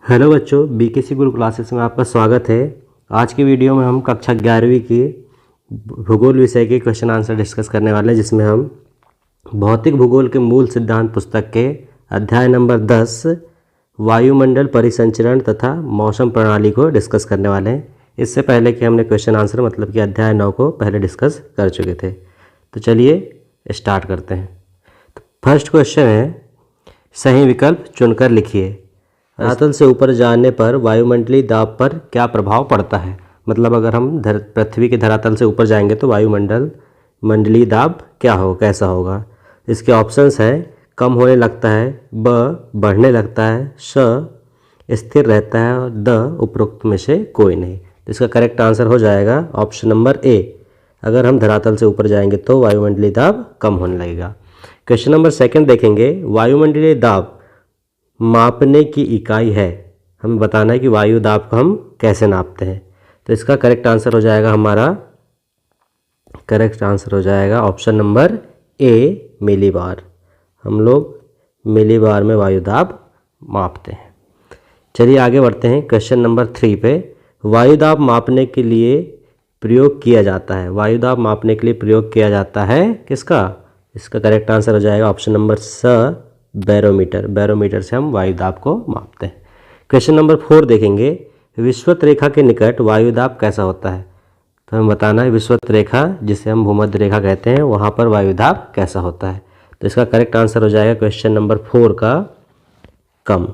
Hello बच्चों, BKC गुरु classes में आपका स्वागत है। आज की वीडियो में हम कक्षा 11वीं की भूगोल विषय के क्वेश्चन आंसर डिस्कस करने वाले हैं, जिसमें हम भौतिक भूगोल के मूल सिद्धांत पुस्तक के अध्याय नंबर 10 वायुमंडल परिसंचरण तथा मौसम प्रणाली को डिस्कस करने वाले हैं। इससे पहले कि हमने क्वेश्चन आंसर मतलब कि अध्याय 9 को पहले डिस्कस कर चुके थे। तो चलिए स्टार्ट करते हैं। तो फर्स्ट क्वेश्चन है, सही विकल्प चुनकर लिखिए। धरातल से ऊपर जाने पर वायुमंडलीय दाब पर क्या प्रभाव पड़ता है। मतलब अगर हम पृथ्वी के धरातल से ऊपर जाएंगे तो मंडलीय दाब क्या हो, कैसा होगा। इसके ऑप्शंस हैं, कम होने लगता है, ब बढ़ने लगता है, श स्थिर रहता है और द उपरोक्त में से कोई नहीं। तो इसका करेक्ट आंसर हो जाएगा ऑप्शन नंबर ए। अगर हम धरातल से ऊपर जाएंगे तो वायुमंडलीय दाब कम होने लगेगा। क्वेश्चन नंबर सेकंड देखेंगे, वायुमंडलीय दाब मापने की इकाई है। हमें बताना है कि वायु दाब को हम कैसे नापते हैं। तो इसका करेक्ट आंसर हो जाएगा ऑप्शन नंबर ए, मिलीबार। हम लोग मिलीबार में वायु दाब मापते हैं। चलिए आगे बढ़ते हैं क्वेश्चन नंबर 3 पे। वायु दाब मापने के लिए प्रयोग किया जाता है। वायु दाब मापने के लिए प्रयोग किया जाता है किसका। इसका करेक्ट आंसर हो जाएगा ऑप्शन नंबर स, बैरोमीटर। बैरोमीटर से हम वायु दाब को मापते हैं। क्वेश्चन नंबर 4 देखेंगे, विषुवत रेखा के निकट वायु दाब कैसा होता है। तो हमें बताना है विषुवत रेखा, जिसे हम भूमध्य रेखा कहते हैं, वहाँ पर वायु दाब कैसा होता है। तो इसका करेक्ट आंसर हो जाएगा क्वेश्चन नंबर 4 का कम।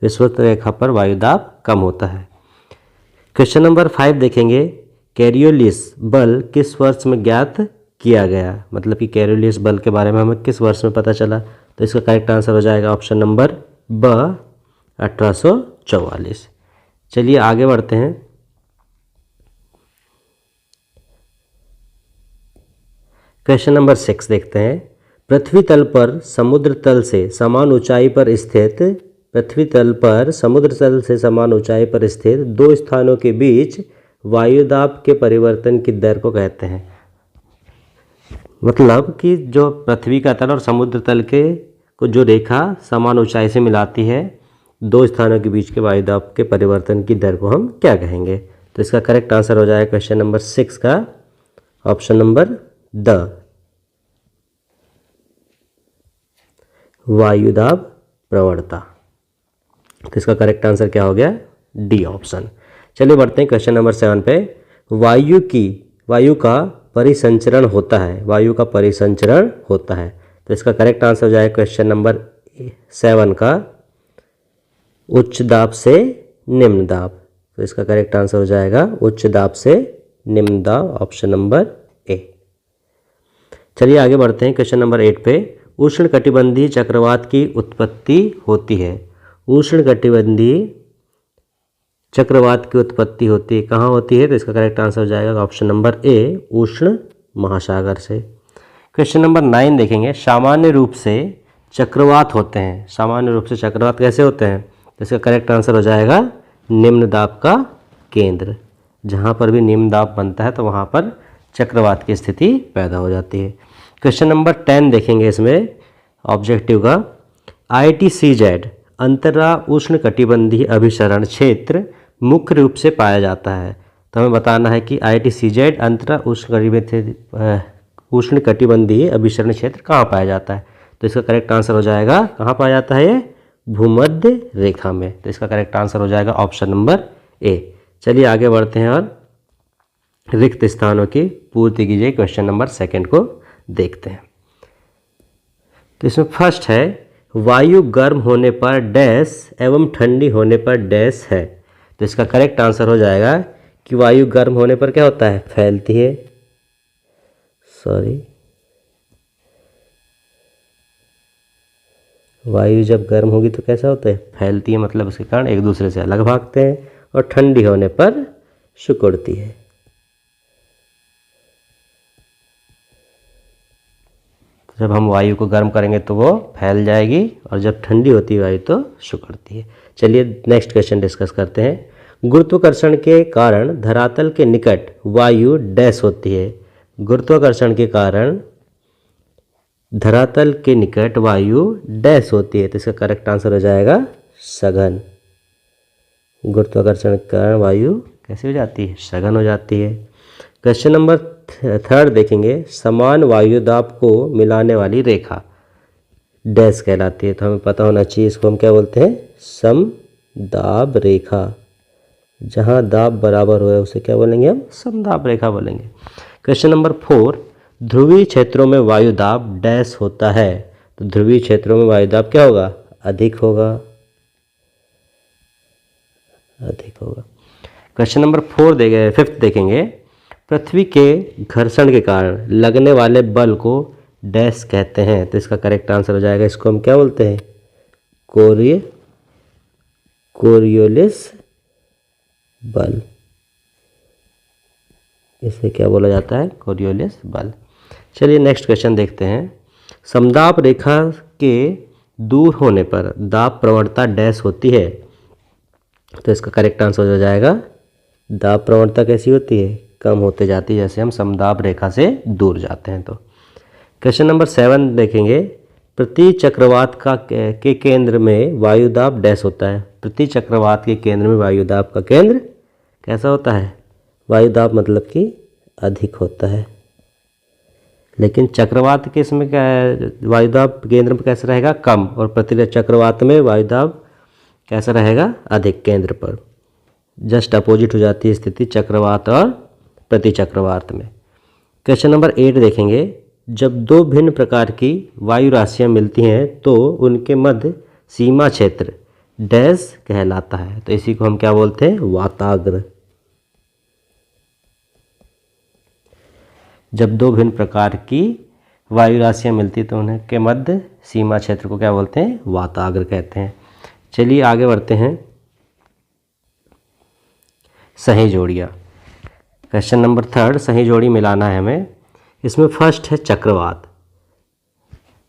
विषुवत रेखा पर वायु दाब कम होता है। क्वेश्चन नंबर 5 देखेंगे, कैरियोलिस बल किस वर्ष में ज्ञात किया गया। मतलब कि कैरियोलिस बल के बारे में हमें किस वर्ष में पता चला। तो इसका करेक्ट आंसर हो जाएगा ऑप्शन नंबर ब, 1844। चलिए आगे बढ़ते हैं। क्वेश्चन नंबर 6 देखते हैं, पृथ्वी तल पर समुद्र तल से समान ऊंचाई पर स्थित दो स्थानों के बीच वायुदाब के परिवर्तन की दर को कहते हैं। मतलब कि जो पृथ्वी का तल और समुद्र तल के को जो रेखा समान ऊंचाई से मिलाती है, दो स्थानों के बीच के वायुदाब के परिवर्तन की दर को हम क्या कहेंगे। तो इसका करेक्ट आंसर हो जाएगा क्वेश्चन नंबर 6 का ऑप्शन नंबर द, वायुदाब प्रवणता। तो इसका करेक्ट आंसर क्या हो गया, डी ऑप्शन। चलिए बढ़ते हैं क्वेश्चन नंबर 7 पे। वायु का परिसंचरण होता है। वायु का परिसंचरण होता है। तो इसका करेक्ट आंसर हो जाएगा क्वेश्चन नंबर 7 का उच्च दाब से निम्न दाब। तो इसका करेक्ट आंसर हो जाएगा उच्च दाब से निम्न दाब, ऑप्शन नंबर ए। चलिए आगे बढ़ते हैं क्वेश्चन नंबर 8 पे। उष्णकटिबंधीय चक्रवात की उत्पत्ति होती है। उष्णकटिबंधीय चक्रवात की उत्पत्ति होती है, कहाँ होती है। तो इसका करेक्ट आंसर हो जाएगा ऑप्शन नंबर ए, उष्ण महासागर से। क्वेश्चन नंबर 9 देखेंगे, सामान्य रूप से चक्रवात होते हैं। सामान्य रूप से चक्रवात कैसे होते हैं। तो इसका करेक्ट आंसर हो जाएगा निम्न दाब का केंद्र। जहाँ पर भी निम्न दाब बनता है तो वहाँ पर चक्रवात की स्थिति पैदा हो जाती है। क्वेश्चन नंबर 10 देखेंगे, इसमें ऑब्जेक्टिव का, ITCZ अंतरा उष्णकटिबंधीय अभिसरण क्षेत्र मुख्य रूप से पाया जाता है। तो हमें बताना है कि ITCZ अंतरा उष्णकटिबंधीय अभिसरण क्षेत्र कहाँ पाया जाता है। तो इसका करेक्ट आंसर हो जाएगा, कहाँ पाया जाता है ये, भूमध्य रेखा में। तो इसका करेक्ट आंसर हो जाएगा ऑप्शन नंबर ए। चलिए आगे बढ़ते हैं और रिक्त स्थानों की पूर्ति कीजिए। क्वेश्चन नंबर 2 को देखते हैं। तो इसमें फर्स्ट है, वायु गर्म होने पर डैश एवं ठंडी होने पर डैश है। तो इसका करेक्ट आंसर हो जाएगा कि वायु गर्म होने पर क्या होता है, फैलती है। वायु जब गर्म होगी तो कैसा होता है, फैलती है। मतलब उसके कारण एक दूसरे से अलग भागते हैं। और ठंडी होने पर सिकुड़ती है। जब हम वायु को गर्म करेंगे तो वो फैल जाएगी, और जब ठंडी होती है वायु तो सिकुड़ती है। चलिए नेक्स्ट क्वेश्चन डिस्कस करते हैं। गुरुत्वाकर्षण के कारण धरातल के निकट वायु डैश होती है। गुरुत्वाकर्षण के कारण धरातल के निकट वायु डैश होती है। तो इसका करेक्ट आंसर हो जाएगा सघन। गुरुत्वाकर्षण के कारण वायु कैसे हो जाती है, सघन हो जाती है। क्वेश्चन नंबर 3 देखेंगे, समान वायु दाब को मिलाने वाली रेखा डैश कहलाती है। तो हमें पता होना चाहिए इसको हम क्या बोलते हैं, समदाब रेखा। जहाँ दाब बराबर हो उसे क्या बोलेंगे हम, समदाब रेखा बोलेंगे। क्वेश्चन नंबर 4, ध्रुवीय क्षेत्रों में वायु दाब डैश होता है। तो ध्रुवीय क्षेत्रों में वायु दाब क्या होगा, अधिक होगा, अधिक होगा। क्वेश्चन नंबर 5 देखेंगे, पृथ्वी के घर्षण के कारण लगने वाले बल को डैश कहते हैं। तो इसका करेक्ट आंसर हो जाएगा, इसको हम क्या बोलते हैं, कोरियोलिस बल। इसे क्या बोला जाता है, कोरियोलिस बल। चलिए नेक्स्ट क्वेश्चन देखते हैं, समदाब रेखा के दूर होने पर दाब प्रवणता डैश होती है। तो इसका करेक्ट आंसर हो जाएगा, दाब प्रवणता कैसी होती है, कम होते जाती है जैसे हम समदाब रेखा से दूर जाते हैं। तो क्वेश्चन नंबर 7 देखेंगे, प्रति चक्रवात के केंद्र में वायुदाब डैश होता है। प्रति चक्रवात के केंद्र में वायुदाब का केंद्र कैसा होता है, वायुदाब मतलब कि अधिक होता है। लेकिन चक्रवात के इसमें क्या है, वायुदाब केंद्र में कैसा रहेगा, कम, और प्रति चक्रवात में वायुदाब कैसा रहेगा, अधिक केंद्र पर। जस्ट अपोजिट हो जाती है स्थिति चक्रवात और प्रति चक्रवात में। क्वेश्चन नंबर 8 देखेंगे, जब दो भिन्न प्रकार की वायु राशियाँ मिलती हैं तो उनके मध्य सीमा क्षेत्र डैश कहलाता है। तो इसी को हम क्या बोलते हैं, वाताग्र। जब दो भिन्न प्रकार की वायु राशियाँ मिलती तो उनके मध्य सीमा क्षेत्र को क्या बोलते हैं, वाताग्र कहते हैं। चलिए आगे बढ़ते हैं, सही जोड़ियाँ। क्वेश्चन नंबर 3 सही जोड़ी मिलाना है हमें। इसमें फर्स्ट है चक्रवात।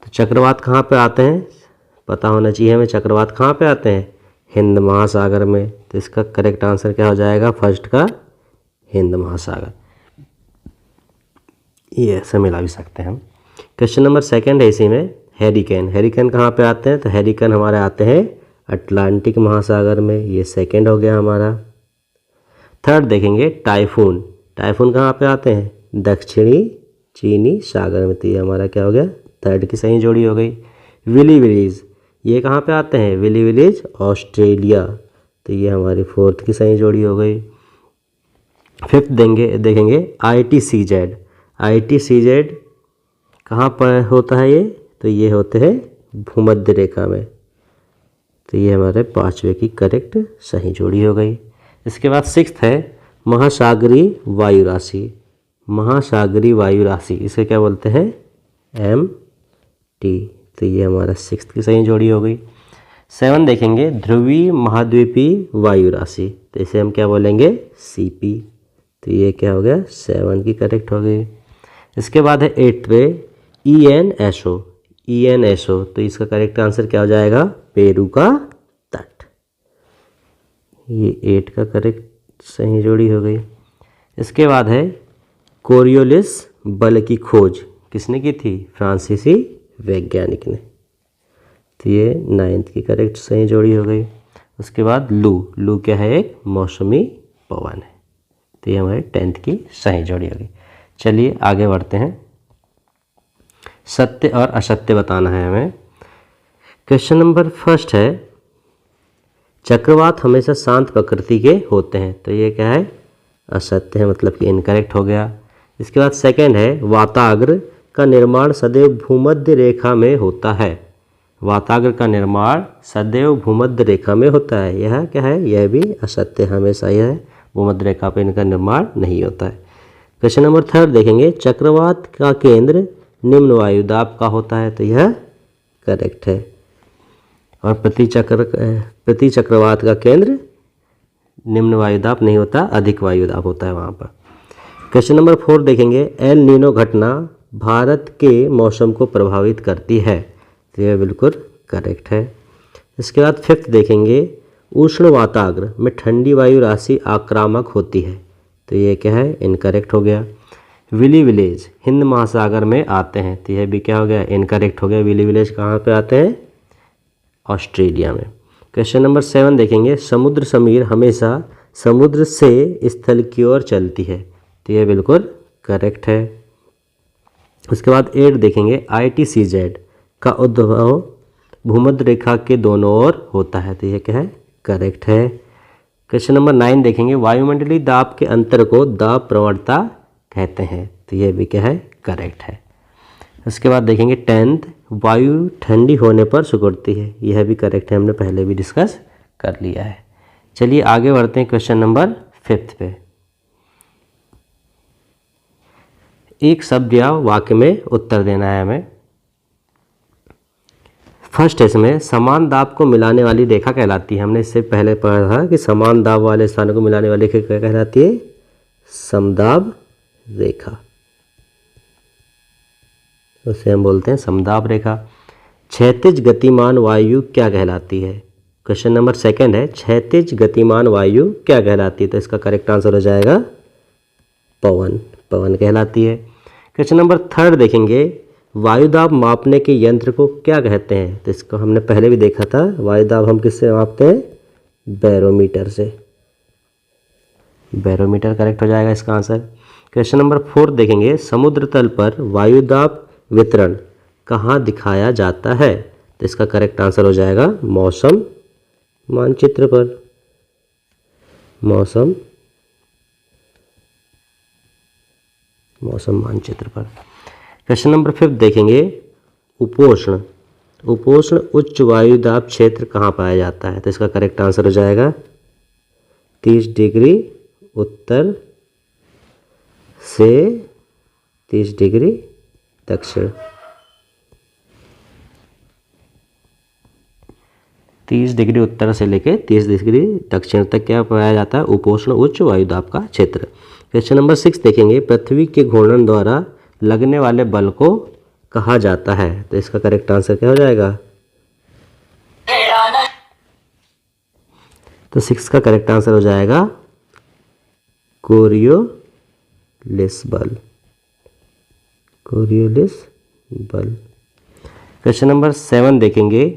तो चक्रवात कहाँ पे आते हैं, पता होना चाहिए हमें, चक्रवात कहाँ पे आते हैं, हिंद महासागर में। तो इसका करेक्ट आंसर क्या हो जाएगा, फर्स्ट का हिंद महासागर। ये ऐसे मिला भी सकते हैं हम। क्वेश्चन नंबर 2 है इसी में, हैरिकेन। हैरिकेन कहाँ पे आते हैं, तो हैरिकेन हमारे आते हैं अटलांटिक महासागर में। ये सेकंड हो गया हमारा। 3 देखेंगे, टाइफून। टाइफून कहाँ पे आते हैं, दक्षिणी चीनी सागर में। तो ये हमारा क्या हो गया, 3 की सही जोड़ी हो गई। विली विलीज, ये कहाँ पे आते हैं, विली विलीज ऑस्ट्रेलिया। तो ये हमारी 4 की सही जोड़ी हो गई। 5 देखेंगे, ITCZ। ITCZ कहाँ पर होता है ये, तो ये होते हैं भूमध्य रेखा में। तो ये हमारे 5वें की करेक्ट सही जोड़ी हो गई। इसके बाद 6 है, महासागरीय वायु राशि। महासागरीय वायु राशि इसे क्या बोलते हैं, MT। तो ये हमारा 6 की सही जोड़ी हो गई। 7 देखेंगे, ध्रुवीय महाद्वीपीय वायु राशि। तो इसे हम क्या बोलेंगे, CP। तो ये क्या हो गया, 7 की करेक्ट हो गई। इसके बाद है 8 पे, ENSO। ENSO तो इसका करेक्ट आंसर क्या हो जाएगा, पेरू का तट। ये 8 का करेक्ट सही जोड़ी हो गई। इसके बाद है कोरियोलिस बल की खोज किसने की थी, फ्रांसीसी वैज्ञानिक ने। तो ये 9th की करेक्ट सही जोड़ी हो गई। उसके बाद लू क्या है, एक मौसमी पवन है। तो ये हमारे 10th की सही जोड़ी हो गई। चलिए आगे बढ़ते हैं, सत्य और असत्य बताना है हमें। क्वेश्चन नंबर 1 है, चक्रवात हमेशा शांत प्रकृति के होते हैं। तो ये क्या है, असत्य है, मतलब कि इनकरेक्ट हो गया। इसके बाद 2 है, वाताग्र का निर्माण सदैव भूमध्य रेखा में होता है। वाताग्र का निर्माण सदैव भूमध्य रेखा में होता है, यह क्या है, यह भी असत्य, हमेशा यह भूमध्य रेखा पर इनका निर्माण नहीं होता है। क्वेश्चन नंबर 3 देखेंगे, चक्रवात का केंद्र निम्न वायुदाब का होता है। तो यह करेक्ट है। और प्रति चक्रवात का केंद्र निम्न वायुदाब नहीं होता, अधिक वायुदाब होता है वहाँ पर। क्वेश्चन नंबर 4 देखेंगे, एल नीनो घटना भारत के मौसम को प्रभावित करती है। तो यह बिल्कुल करेक्ट है। इसके बाद 5 देखेंगे, उष्ण वाताग्र में ठंडी वायु राशि आक्रामक होती है। तो ये क्या है, इनकरेक्ट हो गया। विली विलेज हिंद महासागर में आते हैं। तो यह भी क्या हो गया, इनकरेक्ट हो गया। विली विलेज कहाँ पे आते हैं, ऑस्ट्रेलिया में। क्वेश्चन नंबर 7 देखेंगे, समुद्र समीर हमेशा समुद्र से स्थल की ओर चलती है, तो यह बिल्कुल करेक्ट है। उसके बाद 8 देखेंगे, ITCZ का उद्भव भूमध्य रेखा के दोनों ओर होता है, तो यह क्या है, करेक्ट है। क्वेश्चन नंबर 9 देखेंगे, वायुमंडलीय दाब के अंतर को दाब प्रवणता कहते हैं, तो यह भी क्या है, करेक्ट है। उसके बाद देखेंगे 10th, वायु ठंडी होने पर सिकुड़ती है, यह भी करेक्ट है, हमने पहले भी डिस्कस कर लिया है। चलिए आगे बढ़ते हैं क्वेश्चन नंबर 5 पे। एक शब्द या वाक्य में उत्तर देना है हमें। फर्स्ट इसमें समान दाब को मिलाने वाली रेखा कहलाती है, हमने इससे पहले पढ़ा था कि समान दाब वाले स्थानों को मिलाने वाली रेखा क्या कहलाती है, समदाब रेखा, उसे हम बोलते हैं समदाब रेखा। क्षैतिज गतिमान वायु क्या कहलाती है, क्वेश्चन नंबर 2 है, क्षैतिज गतिमान वायु क्या कहलाती है, तो इसका करेक्ट आंसर हो जाएगा पवन, पवन कहलाती है। क्वेश्चन नंबर 3 देखेंगे, वायुदाब मापने के यंत्र को क्या कहते हैं, तो इसको हमने पहले भी देखा था, वायुदाब हम किससे मापते हैं, बैरोमीटर से, बैरोमीटर करेक्ट हो जाएगा इसका आंसर। क्वेश्चन नंबर 4 देखेंगे, समुद्र तल पर वायुदाब वितरण कहाँ दिखाया जाता है, तो इसका करेक्ट आंसर हो जाएगा मौसम मानचित्र पर, मौसम मानचित्र पर। क्वेश्चन नंबर 5 देखेंगे, उपोष्ण, उपोष्ण उच्च वायुदाब क्षेत्र कहाँ पाया जाता है, तो इसका करेक्ट आंसर हो जाएगा 30 डिग्री उत्तर से 30 डिग्री दक्षिण, 30 डिग्री उत्तर से लेकर 30 डिग्री दक्षिण तक क्या पाया जाता है, उपोष्ण उच्च वायुदाब का क्षेत्र। क्वेश्चन नंबर 6 देखेंगे, पृथ्वी के घूर्णन द्वारा लगने वाले बल को कहा जाता है, तो इसका करेक्ट आंसर क्या हो जाएगा, तो 6 का करेक्ट आंसर हो जाएगा कोरियोलिस बल, कोरियोलिस बल। क्वेश्चन नंबर 7 देखेंगे,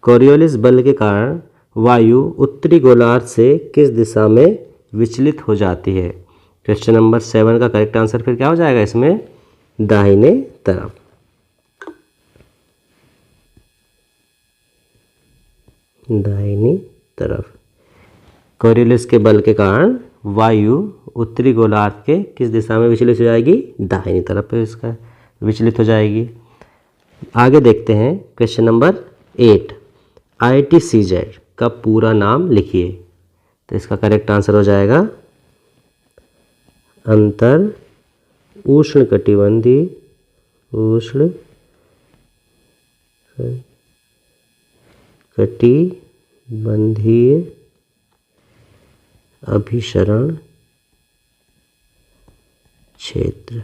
कोरियोलिस बल के कारण वायु उत्तरी गोलार्ध से किस दिशा में विचलित हो जाती है, क्वेश्चन नंबर 7 का करेक्ट आंसर फिर क्या हो जाएगा इसमें, दाहिने तरफ, दाहिनी तरफ। कोरियोलिस के बल के कारण वायु उत्तरी गोलार्ध के किस दिशा में विचलित हो जाएगी, दाहिनी तरफ पे इसका विचलित हो जाएगी। आगे देखते हैं क्वेश्चन नंबर 8, ITCZ का पूरा नाम लिखिए, तो इसका करेक्ट आंसर हो जाएगा अंतर उष्णकटिबंधीय, उष्ण कटिबंधीय अभिसरण क्षेत्र।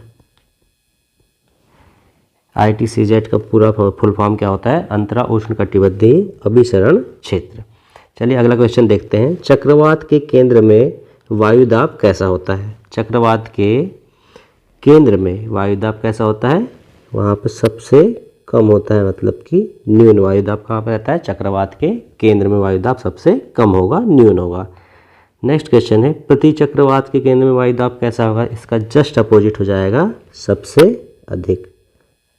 ITCZ का पूरा फुल फॉर्म क्या होता है, अंतरा उष्णकटिबंधीय अभिसरण क्षेत्र। चलिए अगला क्वेश्चन देखते हैं, चक्रवात के केंद्र में वायुदाब कैसा होता है, चक्रवात के केंद्र में वायुदाब कैसा होता है, वहाँ पर सबसे कम होता है, मतलब कि न्यून वायुदाब कहाँ पर रहता है, चक्रवात के केंद्र में वायुदाब सबसे कम होगा, न्यून होगा। नेक्स्ट क्वेश्चन है, प्रति चक्रवात के केंद्र में वायुदाब कैसा होगा, इसका जस्ट अपोजिट हो जाएगा सबसे अधिक,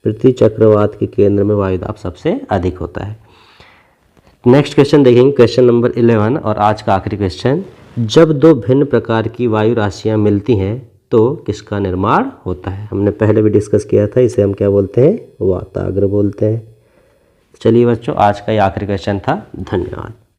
प्रति चक्रवात के केंद्र में वायुदाब सबसे अधिक होता है। नेक्स्ट क्वेश्चन देखेंगे, क्वेश्चन नंबर 11 और आज का आखिरी क्वेश्चन, जब दो भिन्न प्रकार की वायु राशियाँ मिलती हैं तो किसका निर्माण होता है, हमने पहले भी डिस्कस किया था, इसे हम क्या बोलते हैं, वाताग्र बोलते हैं। चलिए बच्चों, आज का ये आखिरी क्वेश्चन था। धन्यवाद।